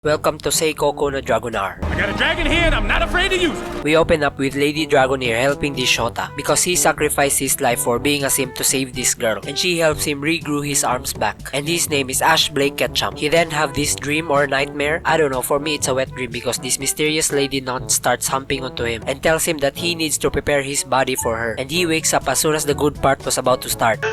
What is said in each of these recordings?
Welcome to Seikoku no Dragonar. I got a dragon here and I'm not afraid to use it. We open up with Lady Dragonar helping this Shota because he sacrificed his life for being a simp to save this girl, and she helps him regrow his arms back. And his name is Ash Blake Ketchum. He then have this dream or nightmare. I don't know, for me it's a wet dream because this mysterious lady nun starts humping onto him and tells him that he needs to prepare his body for her, and he wakes up as soon as the good part was about to start.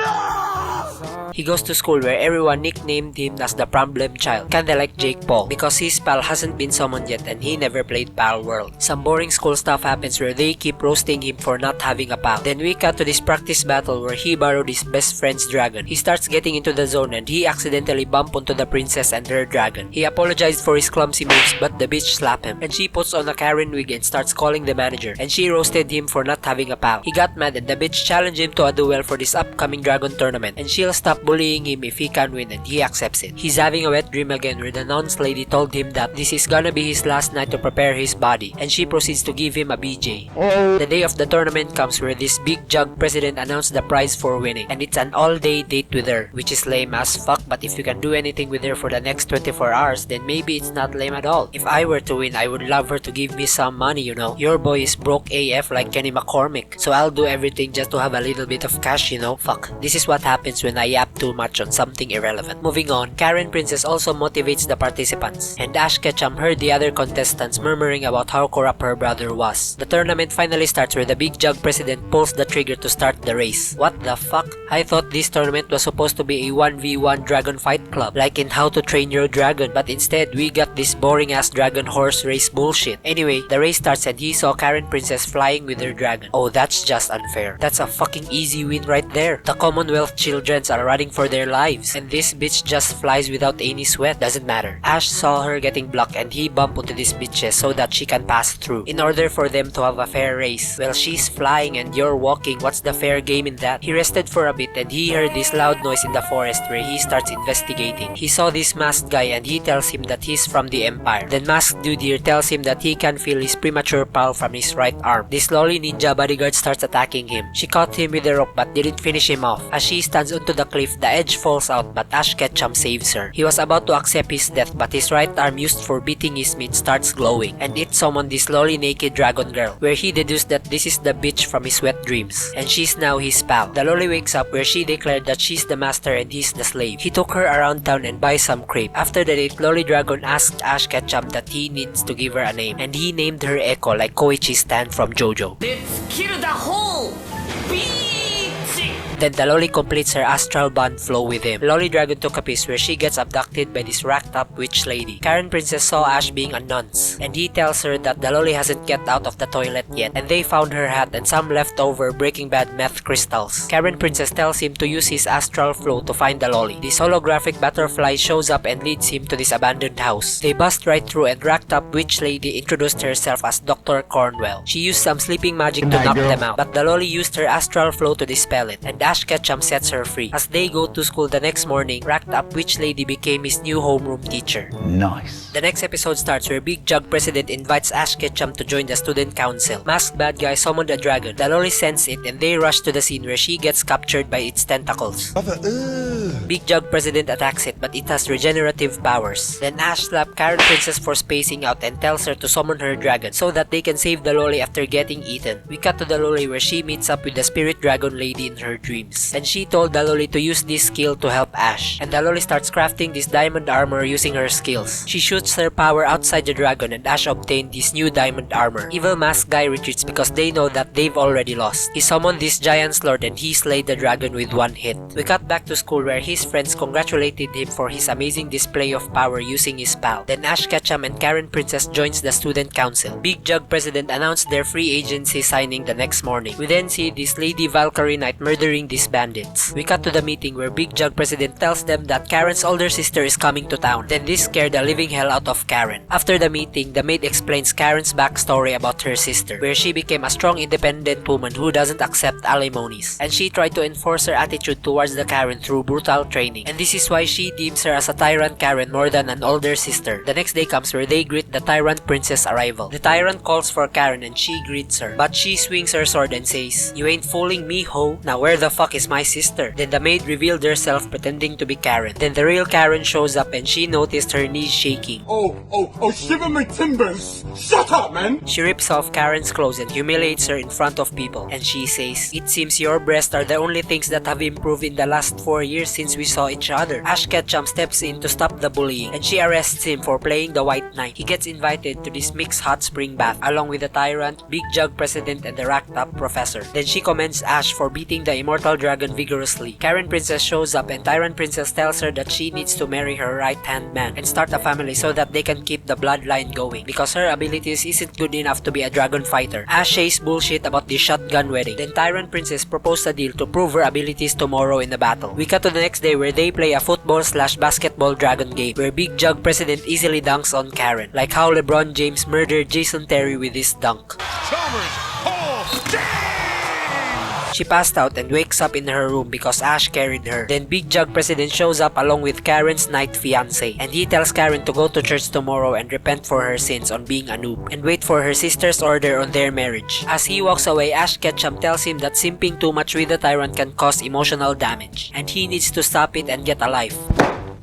He goes to school where everyone nicknamed him as the problem child, kinda like Jake Paul, because his pal hasn't been summoned yet and he never played Pal World. Some boring school stuff happens where they keep roasting him for not having a pal. Then we cut to this practice battle where he borrowed his best friend's dragon. He starts getting into the zone and he accidentally bumped onto the princess and her dragon. He apologized for his clumsy moves, but the bitch slapped him, and she puts on a Karen wig and starts calling the manager, and she roasted him for not having a pal. He got mad and the bitch challenged him to a duel for this upcoming dragon tournament, and she'll stop bullying him if he can win, and he accepts it. He's having a wet dream again where the nun's lady told him that this is gonna be his last night to prepare his body, and she proceeds to give him a BJ. The day of the tournament comes where this big jug president announced the prize for winning, and it's an all-day date with her, which is lame as fuck, but if you can do anything with her for the next 24 hours, then maybe it's not lame at all. If I were to win, I would love her to give me some money, you know. Your boy is broke AF like Kenny McCormick, so I'll do everything just to have a little bit of cash, you know. Fuck. This is what happens when I yap too much on something irrelevant. Moving on, Karen Princess also motivates the participants, and Ash Ketchum heard the other contestants murmuring about how corrupt her brother was. The tournament finally starts where the big jug president pulls the trigger to start the race. What the fuck? I thought this tournament was supposed to be a 1v1 dragon fight club, like in How to Train Your Dragon, but instead we got this boring ass dragon horse race bullshit. Anyway, the race starts and he saw Karen Princess flying with her dragon. Oh, that's just unfair. That's a fucking easy win right there. The Commonwealth childrens are running for their lives, and this bitch just flies without any sweat. Doesn't matter. Ash saw her getting blocked and he bumped onto these bitches so that she can pass through, in order for them to have a fair race. Well, she's flying and you're walking. What's the fair game in that? He rested for a bit and he heard this loud noise in the forest where he starts investigating. He saw this masked guy and he tells him that he's from the Empire. Then masked dude here tells him that he can feel his premature pal from his right arm. This lolly ninja bodyguard starts attacking him. She caught him with a rope but didn't finish him off. As she stands onto the cliff, the edge falls out, but Ash Ketchum saves her. He was about to accept his death, but his right arm used for beating his meat starts glowing, and it summoned this lolly naked dragon girl, where he deduced that this is the bitch from his wet dreams, and she's now his pal. The lolly wakes up where she declared that she's the master and he's the slave. He took her around town and buys some crepe. After the date, Lolly Dragon asked Ash Ketchum that he needs to give her a name, and he named her Echo like Koichi Stan from JoJo. Let's kill the whole beach! Then the lolly completes her astral bond flow with him. Lolly Dragon took a piece where she gets abducted by this racked up witch lady. Karen Princess saw Ash being a nunce, and he tells her that the lolly hasn't get out of the toilet yet, and they found her hat and some leftover Breaking Bad meth crystals. Karen Princess tells him to use his astral flow to find the lolly. This holographic butterfly shows up and leads him to this abandoned house. They bust right through and racked up witch lady introduced herself as Dr. Cornwell. She used some sleeping magic to knock them out, but the lolly used her astral flow to dispel it, and Ash Ketchum sets her free. As they go to school the next morning, racked up witch lady became his new homeroom teacher. Nice. The next episode starts where Big Jug President invites Ash Ketchum to join the student council. Masked bad guy summoned a dragon. The lolly sends it and they rush to the scene where she gets captured by its tentacles. Big Jug President attacks it, but it has regenerative powers. Then Ash slaps Karen Princess for spacing out and tells her to summon her dragon so that they can save the lolly after getting eaten. We cut to the lolly where she meets up with the spirit dragon lady in her dreams, and she told the lolly to use this skill to help Ash, and the lolly starts crafting this diamond armor using her skills. She shoots her power outside the dragon and Ash obtained this new diamond armor. Evil masked guy retreats because they know that they've already lost. He summoned this giant lord and he slayed the dragon with one hit. We cut back to school where his friends congratulated him for his amazing display of power using his pal. Then Ash Ketchum and Karen Princess joins the student council. Big Jug President announced their free agency signing the next morning. We then see this Lady Valkyrie Knight murdering these bandits. We cut to the meeting where Big Jug President tells them that Karen's older sister is coming to town. Then this scared the living hell out of Karen. After the meeting, the maid explains Karen's backstory about her sister, where she became a strong independent woman who doesn't accept alimonies, and she tried to enforce her attitude towards the Karen through brutal training, and this is why she deems her as a tyrant Karen more than an older sister. The next day comes where they greet the tyrant princess arrival. The tyrant calls for Karen and she greets her, but she swings her sword and says, "You ain't fooling me, ho. Now where the fuck is my sister? Then the maid revealed herself pretending to be Karen. Then the real Karen shows up and she noticed her knees shaking. Oh, shiver my timbers! Shut up, man! She rips off Karen's clothes and humiliates her in front of people. And she says, "It seems your breasts are the only things that have improved in the last 4 years since we saw each other." Ash Ketchum steps in to stop the bullying and she arrests him for playing the White Knight. He gets invited to this mixed hot spring bath along with the Tyrant, Big Jug President, and the racked up Professor. Then she commends Ash for beating the immortal dragon vigorously. Karen Princess shows up and Tyrant Princess tells her that she needs to marry her right-hand man and start a family so that they can keep the bloodline going because her abilities isn't good enough to be a dragon fighter. Ash says bullshit about this shotgun wedding. Then Tyrant Princess proposed a deal to prove her abilities tomorrow in the battle. We cut to the next day where they play a football/basketball dragon game where Big Jug President easily dunks on Karen, like how LeBron James murdered Jason Terry with his dunk. She passed out and wakes up in her room because Ash carried her. Then Big Jug President shows up along with Karen's knight fiance and he tells Karen to go to church tomorrow and repent for her sins on being a noob and wait for her sister's order on their marriage. As he walks away, Ash Ketchum tells him that simping too much with the Tyrant can cause emotional damage and he needs to stop it and get a life.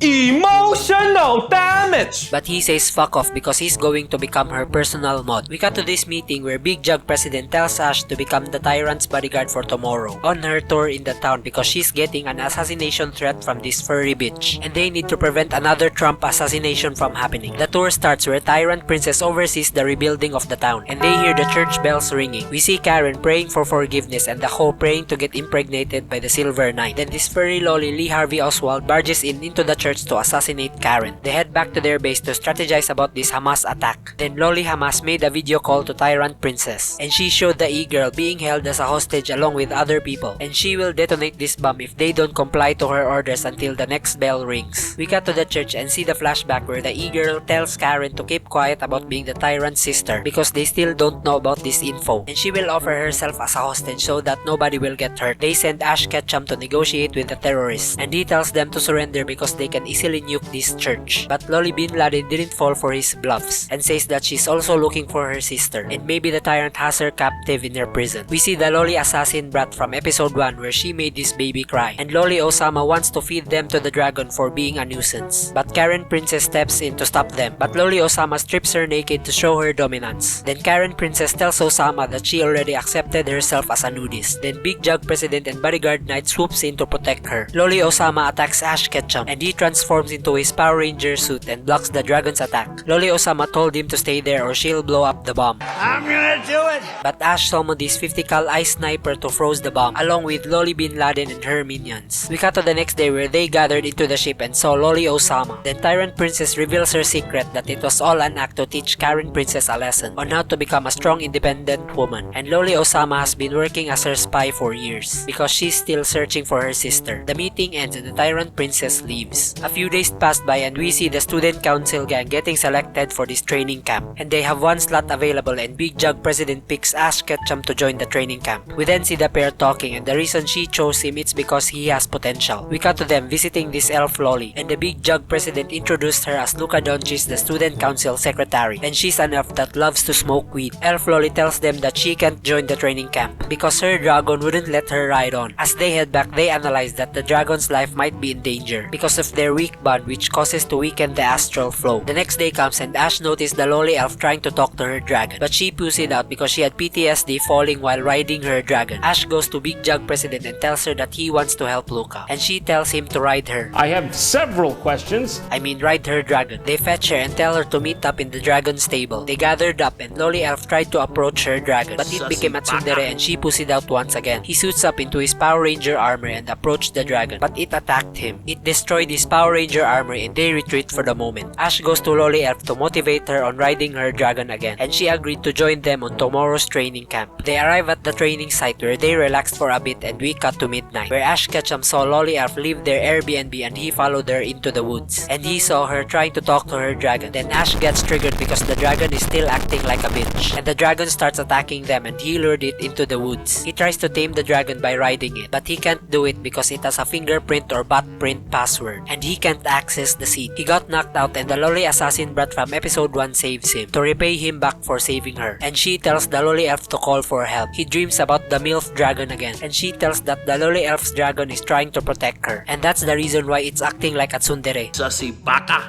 Emotional damage! But he says fuck off because he's going to become her personal mod. We cut to this meeting where Big Jug President tells Ash to become the Tyrant's bodyguard for tomorrow on her tour in the town because she's getting an assassination threat from this furry bitch and they need to prevent another Trump assassination from happening. The tour starts where Tyrant Princess oversees the rebuilding of the town and they hear the church bells ringing. We see Karen praying for forgiveness and the Ho praying to get impregnated by the Silver Knight. Then this furry lolly Lee Harvey Oswald barges into the church to assassinate Karen. They head back to their base to strategize about this Hamas attack. Then Lolly Hamas made a video call to Tyrant Princess and she showed the e-girl being held as a hostage along with other people and she will detonate this bomb if they don't comply to her orders until the next bell rings. We cut to the church and see the flashback where the e-girl tells Karen to keep quiet about being the Tyrant's sister because they still don't know about this info and she will offer herself as a hostage so that nobody will get hurt. They send Ash Ketchum to negotiate with the terrorists and he tells them to surrender because they can easily nuke this church. But Lolly Bin Laden didn't fall for his bluffs and says that she's also looking for her sister and maybe the Tyrant has her captive in her prison. We see the Lolly assassin brat from episode 1 where she made this baby cry and Lolly Osama wants to feed them to the dragon for being a nuisance. But Karen Princess steps in to stop them but Lolly Osama strips her naked to show her dominance. Then Karen Princess tells Osama that she already accepted herself as a nudist. Then Big Jug President and bodyguard knight swoops in to protect her. Lolly Osama attacks Ash Ketchum and he transforms into his Power Ranger suit and blocks the dragon's attack. Lolly Osama told him to stay there or she'll blow up the bomb. I'm gonna do it! But Ash summoned this 50 cal ice sniper to froze the bomb along with Lolly Bin Laden and her minions. We cut to the next day where they gathered into the ship and saw Lolly Osama. Then Tyrant Princess reveals her secret that it was all an act to teach Karen Princess a lesson on how to become a strong independent woman and Lolly Osama has been working as her spy for years because she's still searching for her sister. The meeting ends and the Tyrant Princess leaves. A few days passed by and we see the student council gang getting selected for this training camp and they have one slot available and Big Jug President picks Ash Ketchum to join the training camp. We then see the pair talking and the reason she chose him it's because he has potential. We cut to them visiting this elf lolly and the Big Jug President introduced her as Luka Doncic, the student council secretary, and she's an elf that loves to smoke weed. Elf lolly tells them that she can't join the training camp because her dragon wouldn't let her ride on. As they head back, they analyze that the dragon's life might be in danger because of their weak bond which causes to weaken the astral flow. The next day comes and Ash noticed the lolly elf trying to talk to her dragon but she pushed it out because she had PTSD falling while riding her dragon. Ash goes to Big Jug President and tells her that he wants to help Luka and she tells him to ride her. I have several questions. Ride her dragon. They fetch her and tell her to meet up in the dragon stable. They gathered up and Lolly Elf tried to approach her dragon but it became a tsundere and she pushed it out once again. He suits up into his Power Ranger armor and approached the dragon but it attacked him. It destroyed his Power Ranger armor and they retreat for the moment. Ash goes to Lolly Elf to motivate her on riding her dragon again and she agreed to join them on tomorrow's training camp. They arrive at the training site where they relaxed for a bit and we cut to midnight where Ash Ketchum saw Lolly Elf leave their Airbnb and he followed her into the woods and he saw her trying to talk to her dragon. Then Ash gets triggered because the dragon is still acting like a bitch and the dragon starts attacking them and he lured it into the woods. He tries to tame the dragon by riding it but he can't do it because it has a fingerprint or butt print password and he can't access the seat. He got knocked out and the lolly assassin brat from episode 1 saves him to repay him back for saving her. And she tells the lolly elf to call for help. He dreams about the MILF dragon again, and she tells that the lolly elf's dragon is trying to protect her. And that's the reason why it's acting like a tsundere.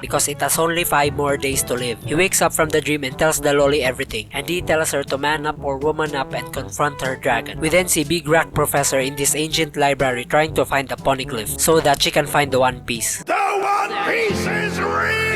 Because it has only 5 more days to live. He wakes up from the dream and tells the lolly everything, and he tells her to man up or woman up and confront her dragon. We then see Big Rock Professor in this ancient library trying to find the poneglyph so that she can find the One Piece. The One Piece is real!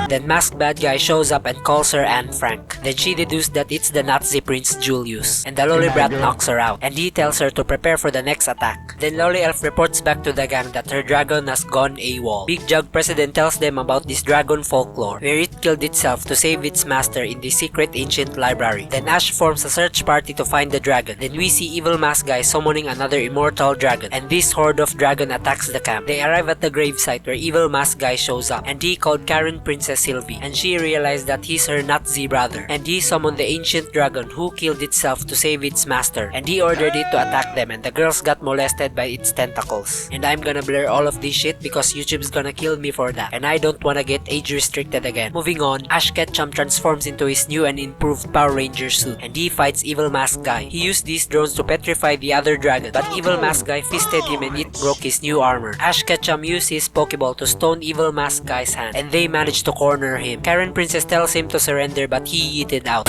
Then masked bad guy shows up and calls her Anne Frank. Then she deduces that it's the Nazi Prince Julius, and the lolly brat knocks her out, and he tells her to prepare for the next attack. Then lolly elf reports back to the gang that her dragon has gone AWOL. Big Jug President tells them about this dragon folklore, where it killed itself to save its master in the secret ancient library. Then Ash forms a search party to find the dragon. Then we see evil masked guy summoning another immortal dragon, and this horde of dragon attacks the camp. They arrive at the gravesite where evil masked guy shows up, and he called Karen Princess Sylvie, and she realized that he's her Nazi brother, and he summoned the ancient dragon who killed itself to save its master, and he ordered it to attack them, and the girls got molested by its tentacles. And I'm gonna blur all of this shit because YouTube's gonna kill me for that, and I don't wanna get age restricted again. Moving on, Ash Ketchum transforms into his new and improved Power Ranger suit, and he fights evil masked guy. He used these drones to petrify the other dragon, but evil masked guy fisted him and it broke his new armor. Ash Ketchum used his Pokeball to stone evil masked guy's hand, and they managed to corner him. Karen Princess tells him to surrender, but he yeeted out.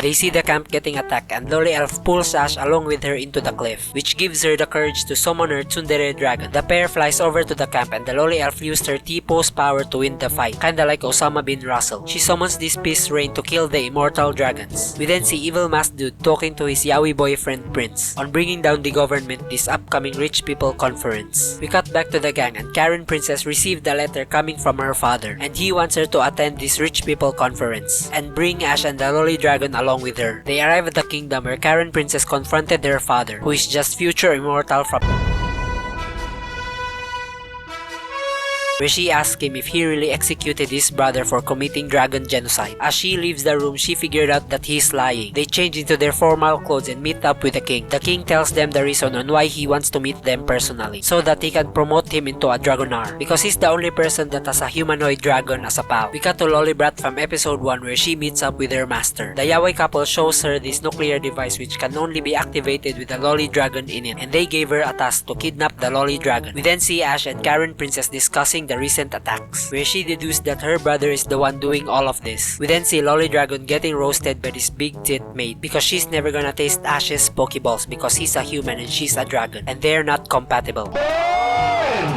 They see the camp getting attacked, and lolly elf pulls Ash along with her into the cliff, which gives her the courage to summon her tsundere dragon. The pair flies over to the camp, and the lolly elf used her T-pose power to win the fight, kinda like Osama bin Russell. She summons this peace rain to kill the immortal dragons. We then see evil masked dude talking to his yaoi boyfriend Prince on bringing down the government this upcoming rich people conference. We cut back to the gang, and Karen Princess received a letter coming from her father, and he wants her to attend this rich people conference and bring Ash and the lolly dragon along with her. They arrive at the kingdom where Karen Princess confronted her father, who is just future immortal from where she asked him if he really executed his brother for committing dragon genocide. As she leaves the room, she figured out that he's lying. They change into their formal clothes and meet up with the king. The king tells them the reason on why he wants to meet them personally, so that he can promote him into a Dragonar, because he's the only person that has a humanoid dragon as a pal. We cut to Lolly Brat from episode 1 where she meets up with her master. The yaoi couple shows her this nuclear device which can only be activated with a lolly dragon in it, and they gave her a task to kidnap the lolly dragon. We then see Ash and Karen Princess discussing the recent attacks, where she deduced that her brother is the one doing all of this. We then see Lolly Dragon getting roasted by this big tit maid because she's never gonna taste Ash's Pokeballs because he's a human and she's a dragon, and they're not compatible.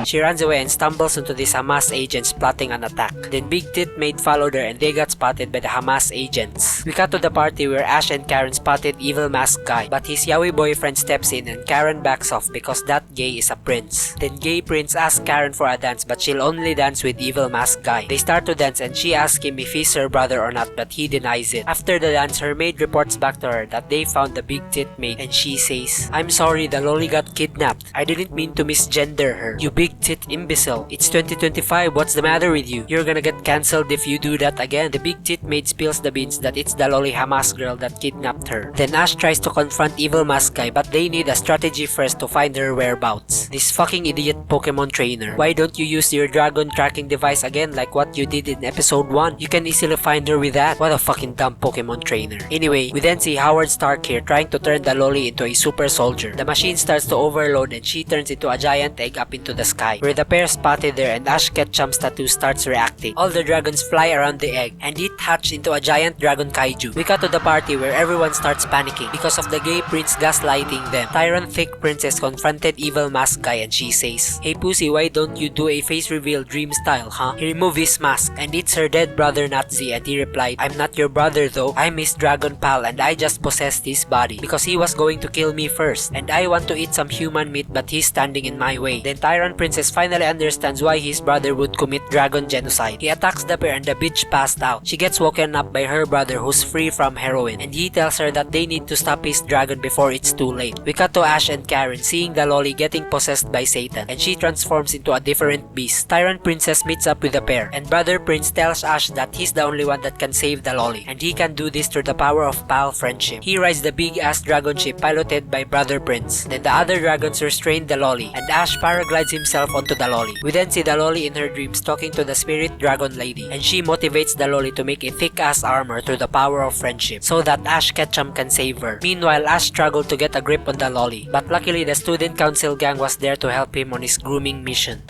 She runs away and stumbles into these Hamas agents plotting an attack. Then Big Tit Maid followed her and they got spotted by the Hamas agents. We cut to the party where Ash and Karen spotted evil masked guy, but his yaoi boyfriend steps in and Karen backs off because that gay is a prince. Then gay prince asks Karen for a dance, but she'll only dance with evil masked guy. They start to dance and she asks him if he's her brother or not, but he denies it. After the dance, her maid reports back to her that they found the Big Tit Maid, and she says, "I'm sorry, the lolly got kidnapped. I didn't mean to misgender her. You big tit imbecile. It's 2025, what's the matter with you? You're gonna get cancelled if you do that again." The Big Tit Maid spills the beans that it's the lolly Hamas girl that kidnapped her. Then Ash tries to confront evil mask guy, but they need a strategy first to find her whereabouts. This fucking idiot Pokemon trainer. Why don't you use your dragon tracking device again like what you did in episode 1? You can easily find her with that. What a fucking dumb Pokemon trainer. Anyway, we then see Howard Stark here trying to turn the lolly into a super soldier. The machine starts to overload and she turns into a giant egg up into the sky, where the pair spotted there and Ash Ketchum's tattoo starts reacting. All the dragons fly around the egg and it hatched into a giant dragon kaiju. We cut to the party where everyone starts panicking because of the gay prince gaslighting them. Tyrant Thick Princess confronted evil mask guy and she says, "Hey pussy, why don't you do a face reveal dream style, huh?" He removed his mask and it's her dead brother Nazi, and he replied, "I'm not your brother though. I'm his dragon pal and I just possessed his body because he was going to kill me first and I want to eat some human meat but he's standing in my way." Then Tyrant Princess finally understands why his brother would commit dragon genocide. He attacks the pair and the bitch passed out. She gets woken up by her brother who's free from heroin, and he tells her that they need to stop his dragon before it's too late. We cut to Ash and Karen seeing the lolly getting possessed by Satan, and she transforms into a different beast. Tyrant Princess meets up with the pair, and Brother Prince tells Ash that he's the only one that can save the lolly, and he can do this through the power of pal friendship. He rides the big-ass dragon ship piloted by Brother Prince. Then the other dragons restrain the lolly, and Ash paraglides himself onto the lolly. We then see the lolly in her dreams talking to the spirit dragon lady, and she motivates the lolly to make a thick-ass armor through the power of friendship so that Ash Ketchum can save her. Meanwhile, Ash struggled to get a grip on the lolly, but luckily the student council gang was there to help him on his grooming mission.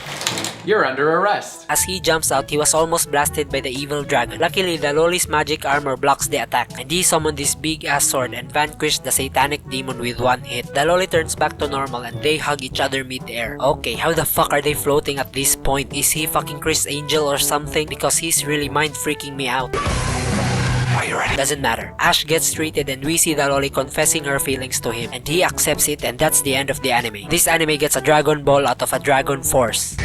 You're under arrest. As he jumps out, he was almost blasted by the evil dragon. Luckily, the lolly's magic armor blocks the attack, and he summoned this big-ass sword and vanquished the satanic demon with one hit. The lolly turns back to normal and they hug each other mid-air. Okay, how the fuck are they floating at this point? Is he fucking Chris Angel or something? Because he's really mind-freaking me out. Are you ready? Doesn't matter. Ash gets treated and we see the lolly confessing her feelings to him, and he accepts it, and that's the end of the anime. This anime gets a Dragon Ball out of a Dragon Force.